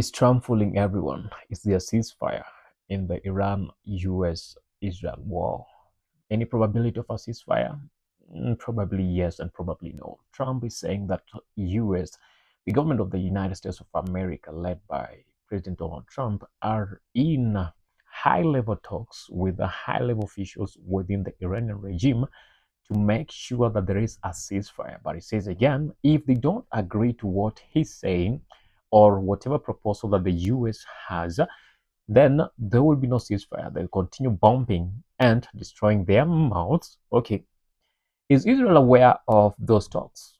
Is Trump fooling everyone? Is there a ceasefire in the Iran-US-Israel war? Any probability of a ceasefire? Probably yes and probably no. Trump is saying that US, the government of the United States of America, led by President Donald Trump, are in high-level talks with the high-level officials within the Iranian regime to make sure that there is a ceasefire. But he says again, if they don't agree to what he's saying or whatever proposal that the US has, then there will be no ceasefire. They'll continue bombing and destroying their mouths. Okay. Is Israel aware of those talks?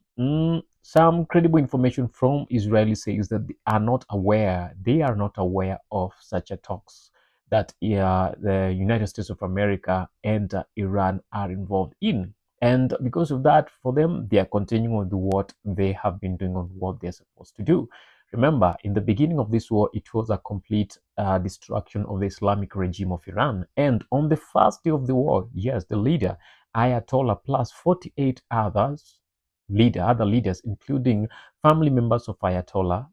Some credible information from Israeli says that they are not aware. They are not aware of such a talks that the United States of America and Iran are involved in. And because of that, for them, they are continuing with what they have been doing on what they're supposed to do. Remember, in the beginning of this war, it was a complete destruction of the Islamic regime of Iran. And on the first day of the war, yes, the leader, Ayatollah, plus 48 other leaders, including family members of Ayatollah,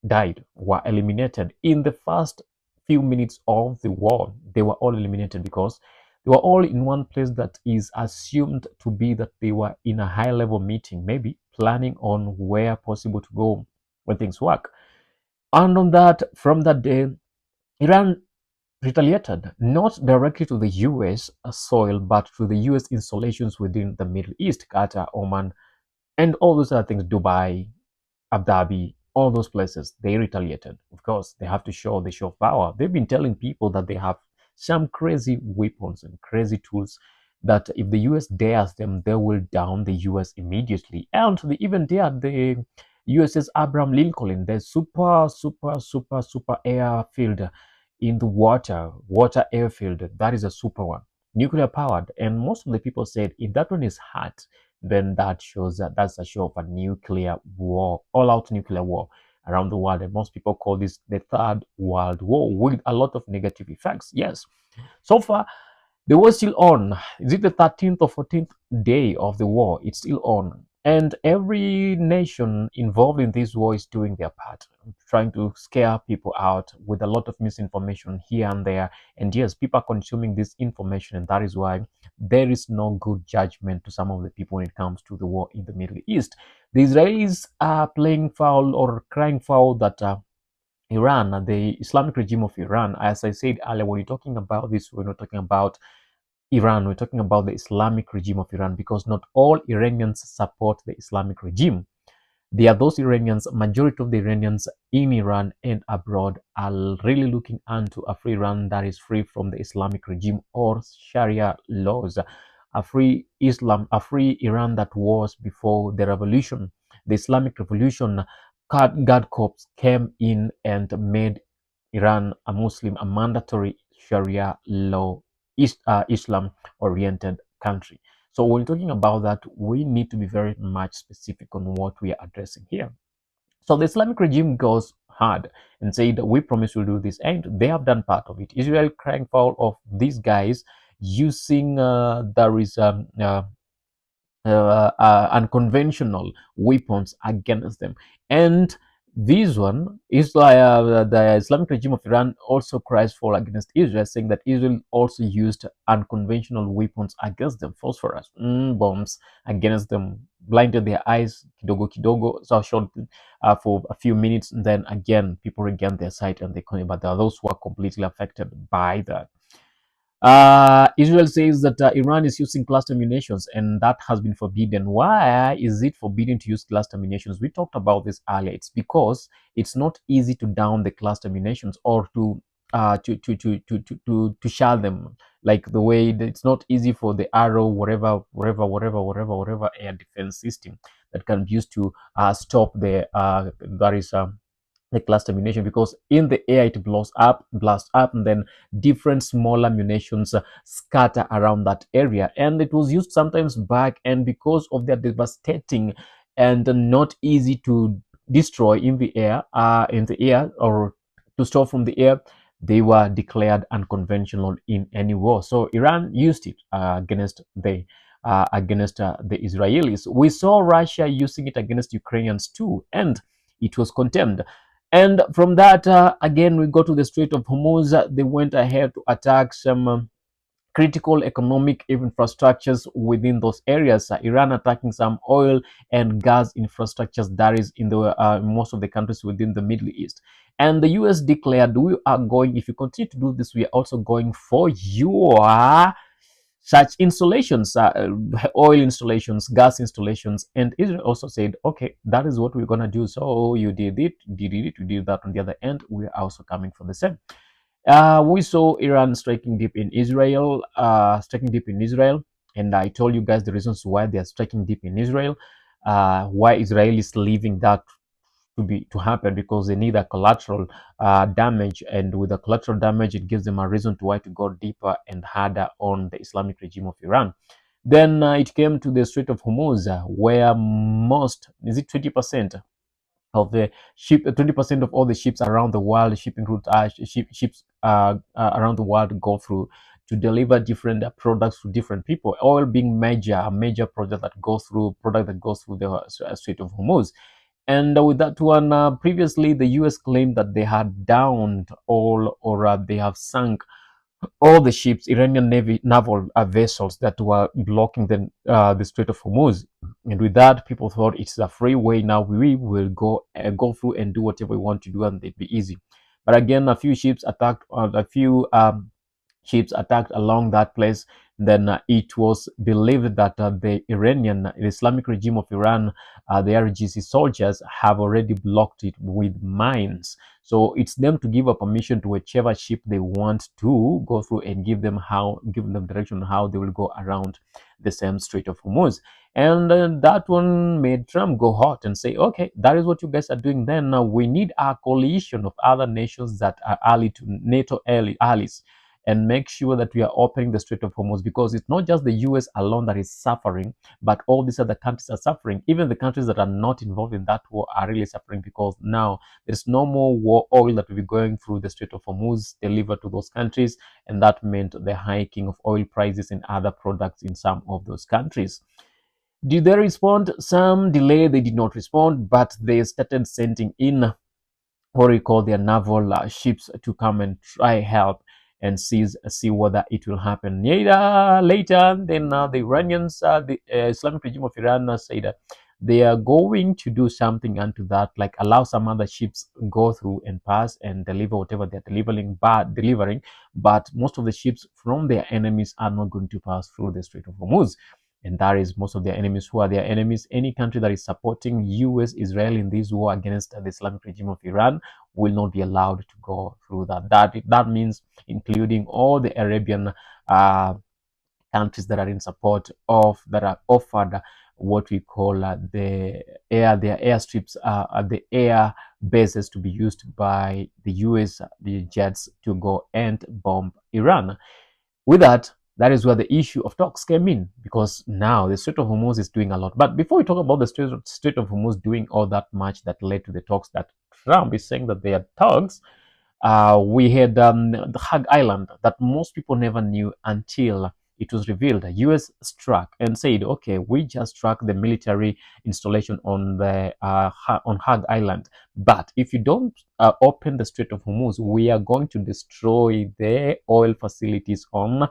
died, were eliminated in the first few minutes of the war. They were all eliminated because they were all in one place that is assumed to be that they were in a high-level meeting, maybe planning on where possible to go when things work. And on that, from that day, Iran retaliated, not directly to the US soil, but to the US installations within the Middle East, Qatar, Oman, and all those other things, Dubai, Abu Dhabi, all those places. They retaliated. Of course, they have to show the show of power. They've been telling people that they have some crazy weapons and crazy tools that if the US dares them, they will down the US immediately. And they even dared the USS Abraham Lincoln, the super airfield in the water airfield. That is a super one, nuclear powered. And most of the people said if that one is hot, then that shows that that's a show of a nuclear war, all out nuclear war around the world. And most people call this the Third World War with a lot of negative effects. Yes. So far, the war is still on. Is it the 13th or 14th day of the war? It's still on. And every nation involved in this war is doing their part, trying to scare people out with a lot of misinformation here and there. And yes, people are consuming this information, and that is why there is no good judgment to some of the people when it comes to the war in the Middle East. The Israelis are playing foul or crying foul that Iran, the Islamic regime of Iran, as I said earlier, when you're talking about this, we're not talking about Iran, we're talking about the Islamic regime of Iran, because not all Iranians support the Islamic regime. There are those Iranians, majority of the Iranians in Iran and abroad are really looking into a free Iran that is free from the Islamic regime or Sharia laws, a free Islam, a free Iran that was before the revolution. The Islamic revolution, guard corps came in and made Iran a Muslim, a mandatory Sharia law Islam-oriented country. So when talking about that, we need to be very much specific on what we are addressing here. So the Islamic regime goes hard and said, we promise we'll do this, and they have done part of it. Israel crying foul of these guys using unconventional weapons against them. And this one is like the Islamic regime of Iran also cries for against Israel, saying that Israel also used unconventional weapons against them, phosphorus bombs against them, blinded their eyes, kidogo, so short for a few minutes, and then again people regain their sight and they come. But there are those who are completely affected by that. Israel says that Iran is using cluster munitions, and that has been forbidden. Why is it forbidden to use cluster munitions? We talked about this earlier. It's because it's not easy to down the cluster munitions or to shell them, like the way it's not easy for the Arrow, whatever air defense system that can be used to stop the the cluster munition, because in the air it blasts up, and then different smaller munitions scatter around that area, and it was used sometimes back, and because of their devastating and not easy to destroy in the air or to stop from the air, they were declared unconventional in any war. So Iran used it against the Israelis. We saw Russia using it against Ukrainians too, and it was condemned. And from that, again, we go to the Strait of Hormuz. They went ahead to attack some critical economic infrastructures within those areas. Iran attacking some oil and gas infrastructures that is in the most of the countries within the Middle East. And the US declared, we are going, if you continue to do this, we are also going for your such installations, oil installations, gas installations. And Israel also said, okay, that is what we're going to do. So you did it, you did that on the other end. We're also coming for the same. We saw Iran striking deep in Israel, and I told you guys the reasons why they are striking deep in Israel, why Israel is leaving that to happen, because they need a collateral damage, and with the collateral damage, it gives them a reason to why to go deeper and harder on the Islamic regime of Iran. Then it came to the Strait of Hormuz, where most, is it 20%? Of the ship, 20% of all the ships around the world, shipping route, ships around the world go through to deliver different products to different people. Oil being a major product that goes through the Strait of Hormuz. And with that one, previously the US claimed that they had downed all, or they have sunk all the ships, Iranian naval vessels that were blocking the Strait of Hormuz. And with that, people thought it's a free way. Now we will go through and do whatever we want to do, and it'd be easy. But again, a few ships attacked, ships attacked along that place. Then it was believed that the Islamic regime of Iran, the IRGC soldiers, have already blocked it with mines. So it's them to give a permission to whichever ship they want to go through, and give them direction on how they will go around the same Strait of Hormuz. And that one made Trump go hot and say, okay, that is what you guys are doing. Then we need a coalition of other nations that are ally to NATO allies, and make sure that we are opening the Strait of Hormuz, because it's not just the US alone that is suffering, but all these other countries are suffering. Even the countries that are not involved in that war are really suffering, because now there's no more war oil that will be going through the Strait of Hormuz delivered to those countries, and that meant the hiking of oil prices and other products in some of those countries. Did they respond? Some delay, they did not respond, but they started sending in what we call their naval ships to come and try help and see whether it will happen. Later, then the Iranians, the Islamic regime of Iran, said that they are going to do something unto that, like allow some other ships go through and pass and deliver whatever they're delivering, but most of the ships from their enemies are not going to pass through the Strait of Hormuz. And that is most of their enemies. Who are their enemies? Any country that is supporting US, Israel in this war against the Islamic regime of Iran will not be allowed to go through that. That means including all the Arabian countries that are in support of, that are offered what we call their airstrips, the air bases to be used by the US, the jets, to go and bomb Iran. With that is where the issue of talks came in, because now the Strait of Hormuz is doing a lot. But before we talk about the Strait of Hormuz doing all that much that led to the talks that Trump is saying that they are talks, we had the Hag Island that most people never knew until it was revealed. The US struck and said, okay, we just struck the military installation on Hag Island, but if you don't open the Strait of Hormuz, we are going to destroy the oil facilities on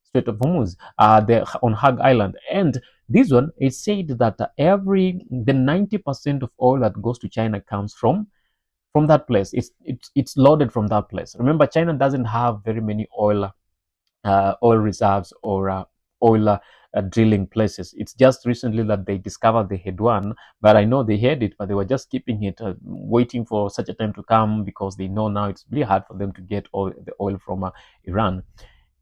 Strait of Hormuz, on Hag Island. And this one, it said that the 90% of oil that goes to China comes from that place. It's loaded from that place. Remember, China doesn't have very many oil reserves or oil drilling places. It's just recently that they discovered they had one, but I know they had it, but they were just keeping it, waiting for such a time to come, because they know now it's really hard for them to get all the oil from Iran.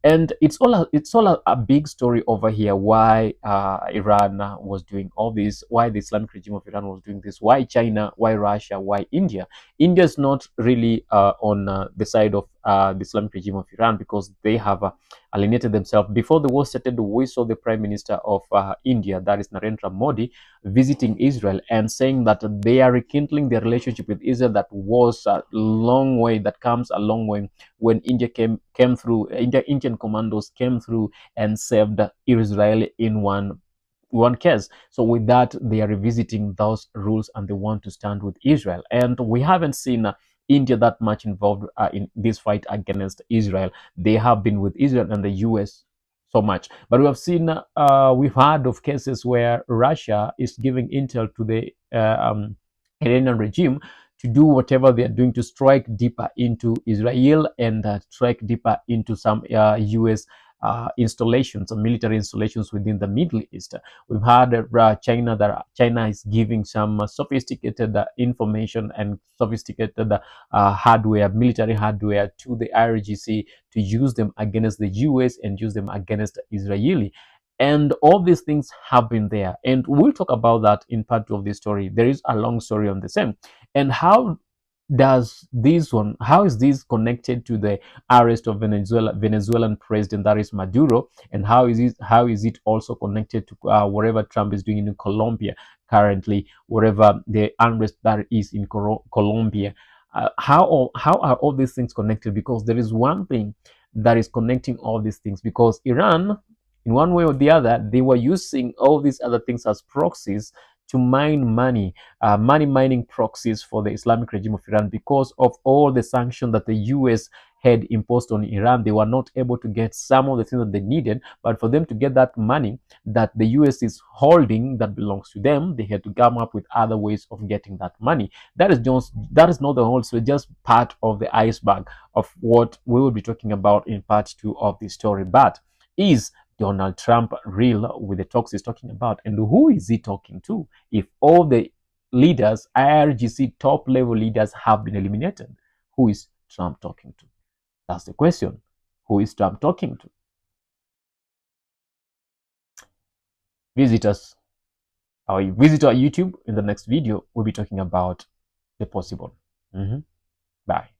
And it's all a big story over here, why Iran was doing all this, why the Islamic regime of Iran was doing this, why China, why Russia, why India. India is not really on the side of the Islamic regime of Iran, because they have alienated themselves. Before the war started, we saw the Prime Minister of India, that is Narendra Modi, visiting Israel and saying that they are rekindling their relationship with Israel that was a long way, that comes a long way, when India came through, Indian commandos came through and saved Israel in one case. So with that, they are revisiting those rules and they want to stand with Israel. And we haven't seen India that much involved in this fight against Israel. They have been with Israel and the US so much. But we have seen, we've heard of cases where Russia is giving intel to the Iranian regime to do whatever they are doing to strike deeper into Israel and strike deeper into some US installations, military installations within the Middle East. We've heard China that China is giving some sophisticated information and sophisticated hardware, military hardware to the IRGC to use them against the US and use them against Israeli. And all these things have been there. And we'll talk about that in part two of this story. There is a long story on the same. And how how is this connected to the arrest of Venezuelan president, that is Maduro, and how is it also connected to whatever Trump is doing in Colombia currently, whatever the unrest that is in Colombia? How are all these things connected? Because there is one thing that is connecting all these things, because Iran, in one way or the other, they were using all these other things as proxies to mine money, money mining proxies for the Islamic regime of Iran. Because of all the sanctions that the US had imposed on Iran, they were not able to get some of the things that they needed. But for them to get that money that the US is holding that belongs to them, they had to come up with other ways of getting that money. That is not the whole story, just part of the iceberg of what we will be talking about in part two of this story. But is Donald Trump real with the talks he's talking about? And who is he talking to? If all the leaders, IRGC top level leaders, have been eliminated, who is Trump talking to? That's the question. Who is Trump talking to? Visit us, visit our YouTube. In the next video, we'll be talking about the possible. Bye.